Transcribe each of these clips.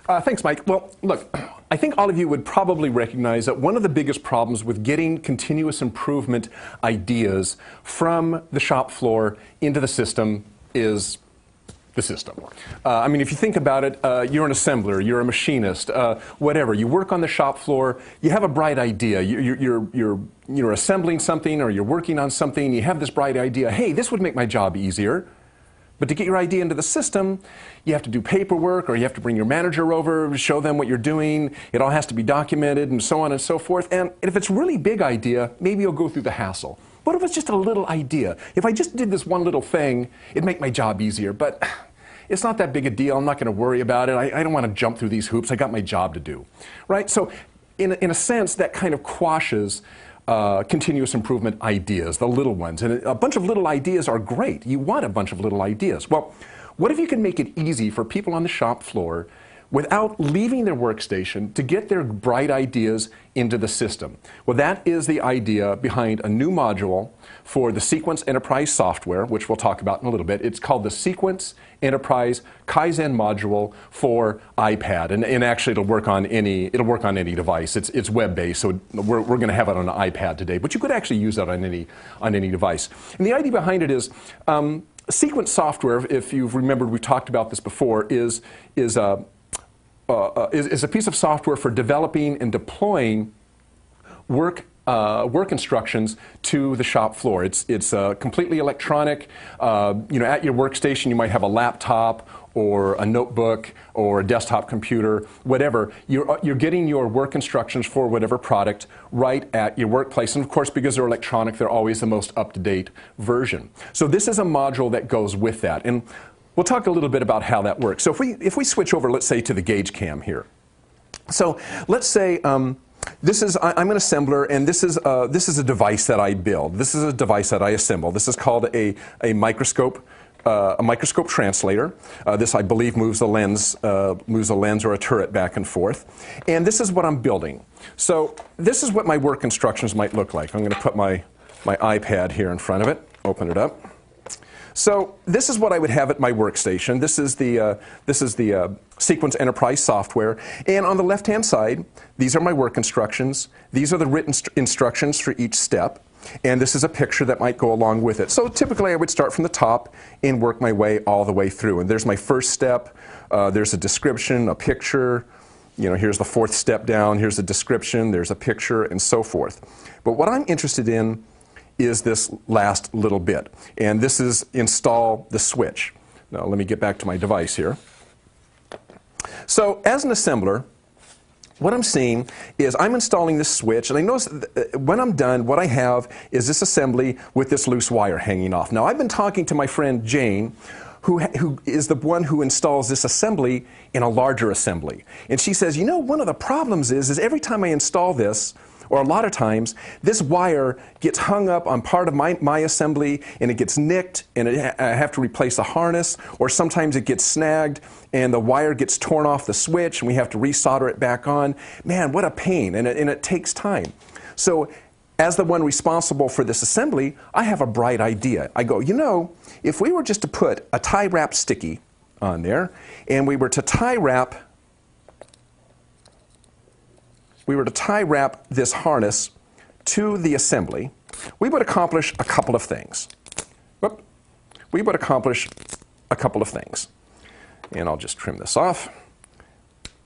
Thanks, Mike. Well, look, I think all of you would probably recognize that one of the biggest problems with getting continuous improvement ideas from the shop floor into the system is the system. I mean, if you think about it, you're an assembler, you're a machinist, whatever. You work on the shop floor, you have a bright idea. You're assembling something or you're working on something, you have this bright idea, hey, this would make my job easier. But to get your idea into the system, you have to do paperwork or you have to bring your manager over, show them what you're doing. It all has to be documented and so on and so forth. And if it's a really big idea, maybe you'll go through the hassle. What if it's just a little idea? If I just did this one little thing, it'd make my job easier. But it's not that big a deal. I'm not going to worry about it. I don't want to jump through these hoops. I got my job to do. Right? So in a sense, that kind of quashes continuous improvement ideas, the little ones. And a bunch of little ideas are great. You want a bunch of little ideas. Well, what if you can make it easy for people on the shop floor without leaving their workstation to get their bright ideas into the system? Well, that is the idea behind a new module for the Sequence Enterprise software, which we'll talk about in a little bit. It's called the Sequence Enterprise Kaizen module for iPad, and actually it'll work on any device. It's web-based, so we're going to have it on an iPad today, but you could actually use that on any device. And the idea behind it is Sequence software, if you've remembered, we've talked about this before, is a piece of software for developing and deploying work instructions to the shop floor. It's completely electronic. At your workstation, you might have a laptop or a notebook or a desktop computer, whatever. You're getting your work instructions for whatever product right at your workplace. And of course, because they're electronic, they're always the most up-to-date version. So this is a module that goes with that. And we'll talk a little bit about how that works. So if we switch over, let's say, to the gauge cam here. So let's say I'm an assembler, and this is a device that I build. This is a device that I assemble. This is called a microscope translator. This, I believe, moves a lens or a turret back and forth. And this is what I'm building. So this is what my work instructions might look like. I'm going to put my iPad here in front of it. Open it up. So this is what I would have at my workstation. This is the Sequence Enterprise software. And on the left-hand side, these are my work instructions. These are the written instructions for each step. And this is a picture that might go along with it. So typically, I would start from the top and work my way all the way through. And there's my first step. There's a description, a picture. Here's the fourth step down. Here's a description. There's a picture, and so forth. But what I'm interested in is this last little bit. And this is install the switch. Now let me get back to my device here. So as an assembler, what I'm seeing is I'm installing this switch, and I notice that when I'm done, what I have is this assembly with this loose wire hanging off. Now I've been talking to my friend Jane, who is the one who installs this assembly in a larger assembly. And she says, one of the problems is every time I install this, or a lot of times, this wire gets hung up on part of my assembly, and it gets nicked, and I have to replace the harness, or sometimes it gets snagged, and the wire gets torn off the switch, and we have to resolder it back on. Man, what a pain, and it takes time. So as the one responsible for this assembly, I have a bright idea. I go, if we were just to put a tie wrap sticky on there, and we were to tie wrap this harness to the assembly, we would accomplish a couple of things. And I'll just trim this off.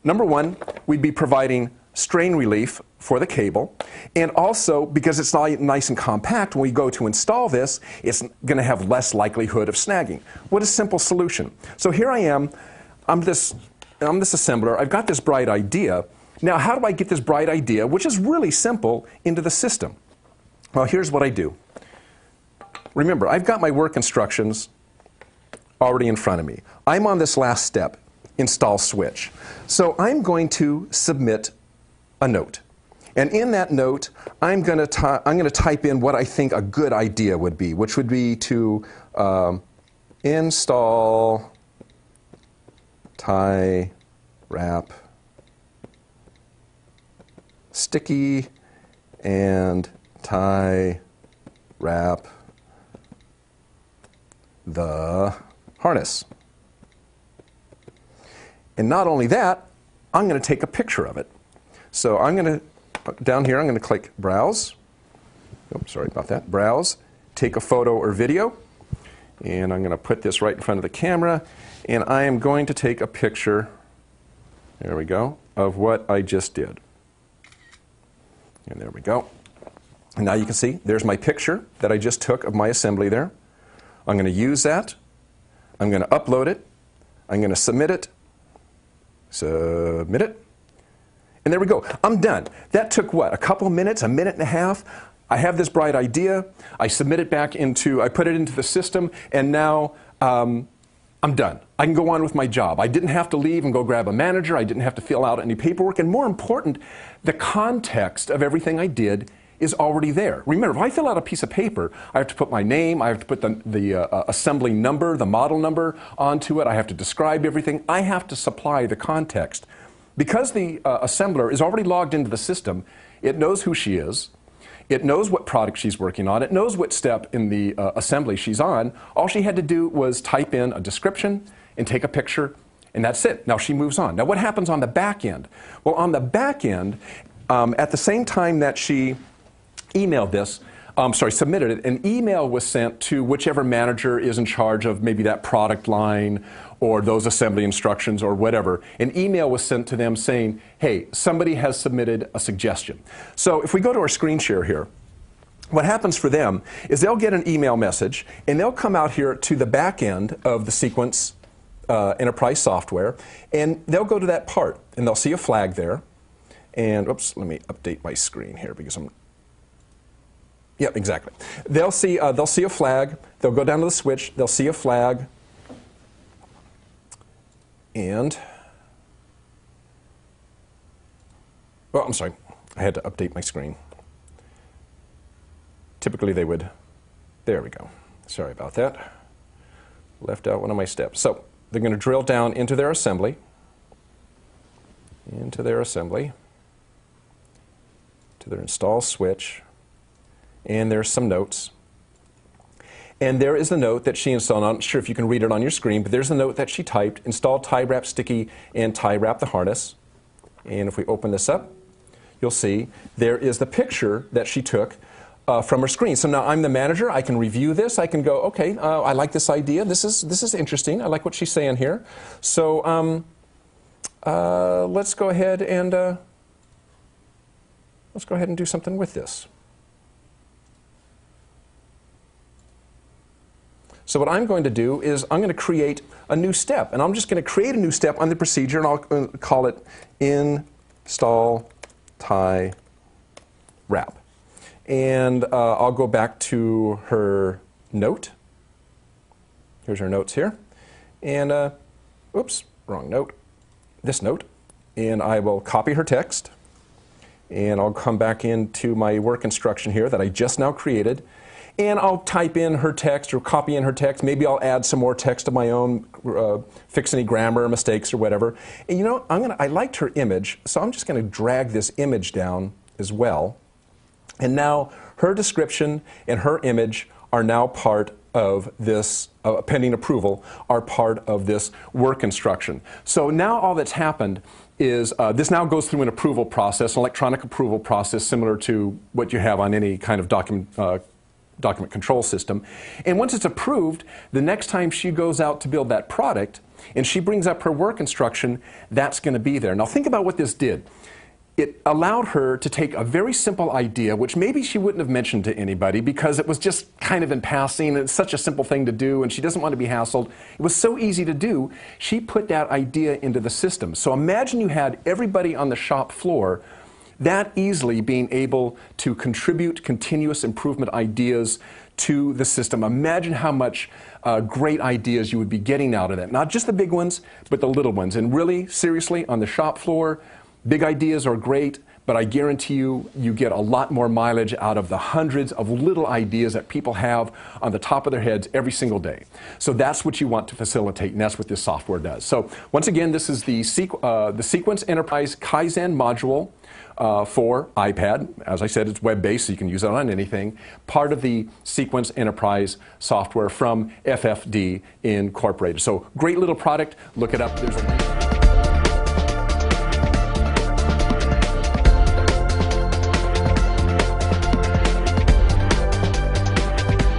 Number one, we'd be providing strain relief for the cable. And also, because it's nice and compact, when we go to install this, it's going to have less likelihood of snagging. What a simple solution. So here I am. I'm this assembler. I've got this bright idea. Now, how do I get this bright idea, which is really simple, into the system? Well, here's what I do. Remember, I've got my work instructions already in front of me. I'm on this last step, install switch. So I'm going to submit a note. And in that note, I'm going to type in what I think a good idea would be, which would be to install tie wrap sticky and tie wrap the harness. And not only that, I'm going to take a picture of it. So I'm going to, down here, I'm going to click Browse. Oh, sorry about that. Browse, take a photo or video, and I'm going to put this right in front of the camera, and I am going to take a picture, there we go, of what I just did. And there we go. And now you can see, there's my picture that I just took of my assembly there. I'm going to use that. I'm going to upload it. I'm going to submit it. Submit it. And there we go. I'm done. That took what? A couple minutes, a minute and a half. I have this bright idea. I submit it back into, I put it into the system, and now I'm done. I can go on with my job. I didn't have to leave and go grab a manager. I didn't have to fill out any paperwork. And more important, the context of everything I did is already there. Remember, if I fill out a piece of paper, I have to put my name, I have to put the assembly number, the model number onto it, I have to describe everything, I have to supply the context. Because the assembler is already logged into the system, it knows who she is, it knows what product she's working on, it knows what step in the assembly she's on. All she had to do was type in a description and take a picture, and that's it. Now she moves on. Now what happens on the back end? Well, on the back end, at the same time that she emailed this, submitted it, an email was sent to whichever manager is in charge of maybe that product line or those assembly instructions or whatever. An email was sent to them saying, hey, somebody has submitted a suggestion. So if we go to our screen share here, what happens for them is they'll get an email message and they'll come out here to the back end of the Sequence enterprise software, and they'll go to that part and they'll see a flag there. And oops, let me update my screen here because I'm yeah, exactly. They'll see a flag. They'll go down to the switch. They'll see a flag, and oh, I'm sorry. I had to update my screen. Typically, they would. There we go. Sorry about that. Left out one of my steps. So they're going to drill down into their assembly. Into their assembly. To their install switch. And there's some notes. And there is the note that she installed. I'm not sure if you can read it on your screen, but there's the note that she typed, install tie wrap sticky and tie wrap the harness. And if we open this up, you'll see there is the picture that she took from her screen. So now I'm the manager. I can review this. I can go, okay, I like this idea. This is interesting. I like what she's saying here. So let's go ahead and do something with this. So what I'm going to do is I'm going to create a new step. And I'm just going to create a new step on the procedure, and I'll call it install tie wrap. And I'll go back to her note. Here's her notes here. And, oops, wrong note. This note. And I will copy her text. And I'll come back into my work instruction here that I just now created. And I'll type in her text or copy in her text. Maybe I'll add some more text of my own, fix any grammar mistakes or whatever. And you know, I liked her image, so I'm just going to drag this image down as well. And now her description and her image are now part of this, pending approval, are part of this work instruction. So now all that's happened is this now goes through an approval process, an electronic approval process similar to what you have on any kind of document control system. And once it's approved, the next time she goes out to build that product and she brings up her work instruction, that's going to be there. Now think about what this did. It allowed her to take a very simple idea, which maybe she wouldn't have mentioned to anybody because it was just kind of in passing, and it's such a simple thing to do, and she doesn't want to be hassled. It was so easy to do, she put that idea into the system. So imagine you had everybody on the shop floor that easily being able to contribute continuous improvement ideas to the system. Imagine how much great ideas you would be getting out of that. Not just the big ones, but the little ones. And really, seriously, on the shop floor, big ideas are great, but I guarantee you, you get a lot more mileage out of the hundreds of little ideas that people have on the top of their heads every single day. So that's what you want to facilitate, and that's what this software does. So once again, this is the Sequence Enterprise Kaizen module for iPad. As I said, it's web-based, so you can use it on anything. Part of the Sequence Enterprise software from FFD Incorporated. So great little product. Look it up. There's a